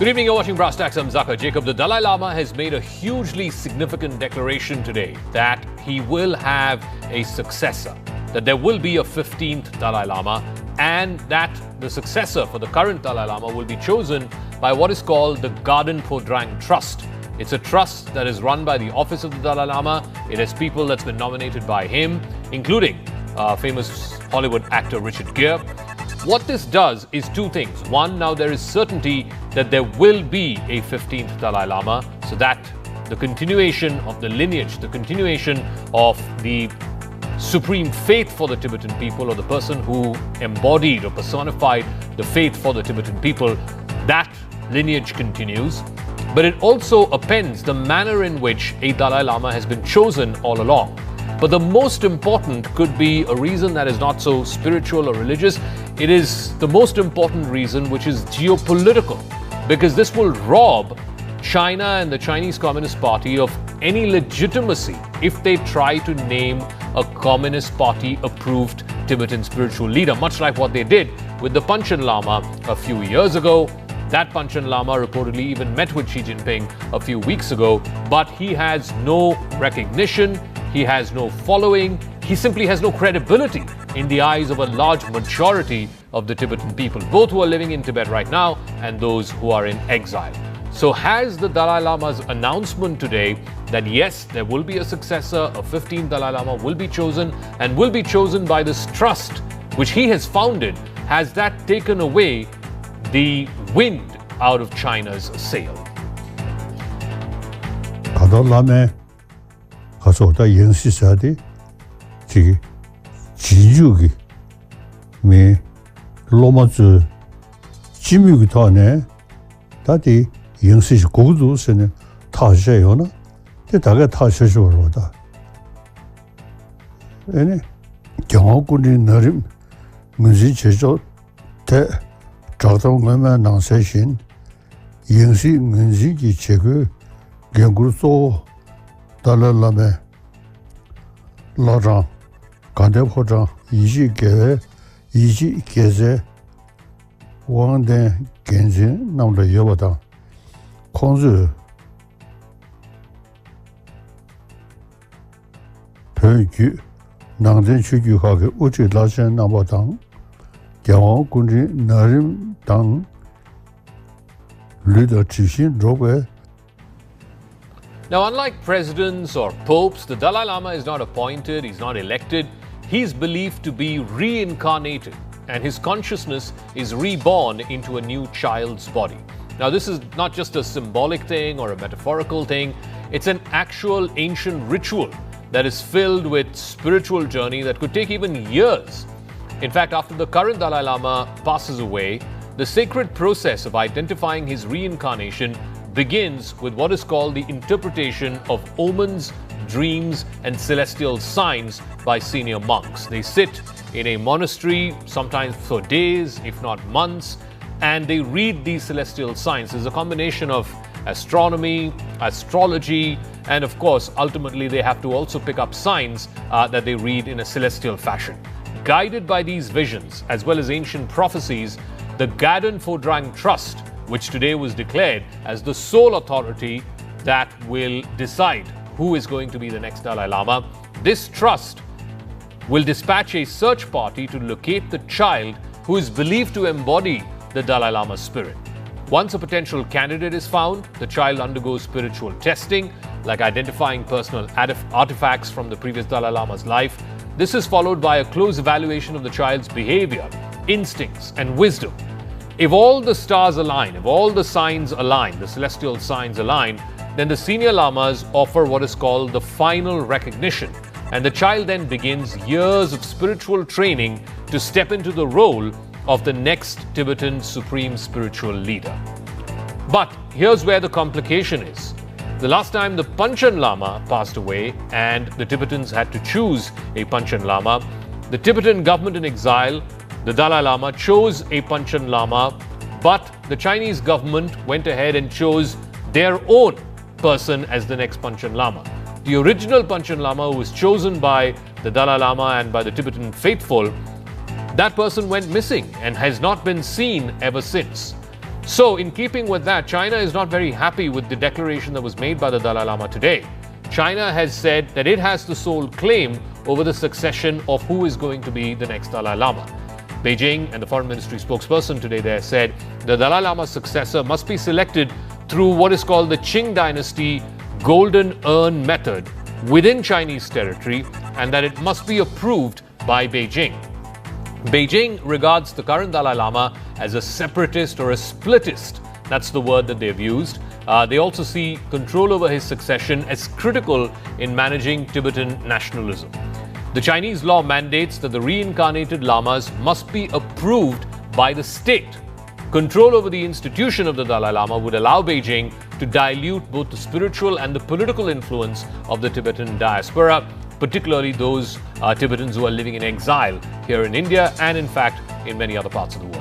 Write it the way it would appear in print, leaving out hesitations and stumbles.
Good evening, you're watching Brass Tacks. I'm Zaka Jacob. The Dalai Lama has made a hugely significant declaration today that he will have a successor, that there will be a 15th Dalai Lama, and that the successor for the current Dalai Lama will be chosen by what is called the Garden Phodrang Trust. It's a trust that is run by the office of the Dalai Lama. It has people that's been nominated by him, including famous Hollywood actor Richard Gere. What this does is two things. One, now there is certainty that there will be a 15th Dalai Lama, so that the continuation of the lineage, the continuation of the supreme faith for the Tibetan people, or the person who embodied or personified the faith for the Tibetan people, that lineage continues. But it also appends the manner in which a Dalai Lama has been chosen all along. But the most important could be a reason that is not so spiritual or religious. It is the most important reason, which is geopolitical, because this will rob China and the Chinese Communist Party of any legitimacy if they try to name a Communist Party approved Tibetan spiritual leader, much like what they did with the Panchen Lama a few years ago. That Panchen Lama reportedly even met with Xi Jinping a few weeks ago, but he has no recognition, he has no following, he simply has no credibility in the eyes of a large majority of the Tibetan people, both who are living in Tibet right now and those who are in exile. So has the Dalai Lama's announcement today that yes, there will be a successor, a 15th Dalai Lama will be chosen, and will be chosen by this trust which he has founded, has that taken away the wind out of China's sail? 가서 다 연시사디 지 지주기 미 로마즈 지미기 타네 다디 연시시 고도스네 타셔요나 대다가 타셔셔로다 에네 경호군이 나름 문제 제조 대 자동가만 나세신 연시 문제기 제거 경구소 Dalai Lama Lama Garden Phodrang Yiji Gewe Yiji Geze Wangden Genzin Namda Yobadang Kongzu Pyeongju Nangden Chugyu Hage Uchi Lachen Nambadang Gyawang Kunri Narim Dang Luda Chishin Robe. Now, unlike presidents or popes, the Dalai Lama is not appointed, he's not elected. He's believed to be reincarnated, and his consciousness is reborn into a new child's body. Now, this is not just a symbolic thing or a metaphorical thing. It's an actual ancient ritual that is filled with spiritual journey that could take even years. In fact, after the current Dalai Lama passes away, the sacred process of identifying his reincarnation begins with what is called the interpretation of omens, dreams, and celestial signs by senior monks. They sit in a monastery, sometimes for days, if not months, and they read these celestial signs. There's a combination of astronomy, astrology, and of course, ultimately, they have to also pick up signs that they read in a celestial fashion. Guided by these visions, as well as ancient prophecies, the Garden Phodrang Trust, which today was declared as the sole authority that will decide who is going to be the next Dalai Lama. This trust will dispatch a search party to locate the child who is believed to embody the Dalai Lama's spirit. Once a potential candidate is found, the child undergoes spiritual testing, like identifying personal artifacts from the previous Dalai Lama's life. This is followed by a close evaluation of the child's behavior, instincts, and wisdom. If all the stars align, if all the signs align, the celestial signs align, then the senior lamas offer what is called the final recognition, and the child then begins years of spiritual training to step into the role of the next Tibetan supreme spiritual leader. But here's where the complication is. The last time the Panchen Lama passed away and the Tibetans had to choose a Panchen Lama, the Tibetan government in exile, the Dalai Lama, chose a Panchen Lama, but the Chinese government went ahead and chose their own person as the next Panchen Lama. The original Panchen Lama, who was chosen by the Dalai Lama and by the Tibetan faithful, that person went missing and has not been seen ever since. So, in keeping with that, China is not very happy with the declaration that was made by the Dalai Lama today. China has said that it has the sole claim over the succession of who is going to be the next Dalai Lama. Beijing and the Foreign Ministry spokesperson today there said the Dalai Lama's successor must be selected through what is called the Qing Dynasty Golden Urn method within Chinese territory, and that it must be approved by Beijing. Beijing regards the current Dalai Lama as a separatist or a splittist. That's the word that they've used. They also see control over his succession as critical in managing Tibetan nationalism. The Chinese law mandates that the reincarnated lamas must be approved by the state. Control over the institution of the Dalai Lama would allow Beijing to dilute both the spiritual and the political influence of the Tibetan diaspora, particularly those Tibetans who are living in exile here in India and, in fact, in many other parts of the world.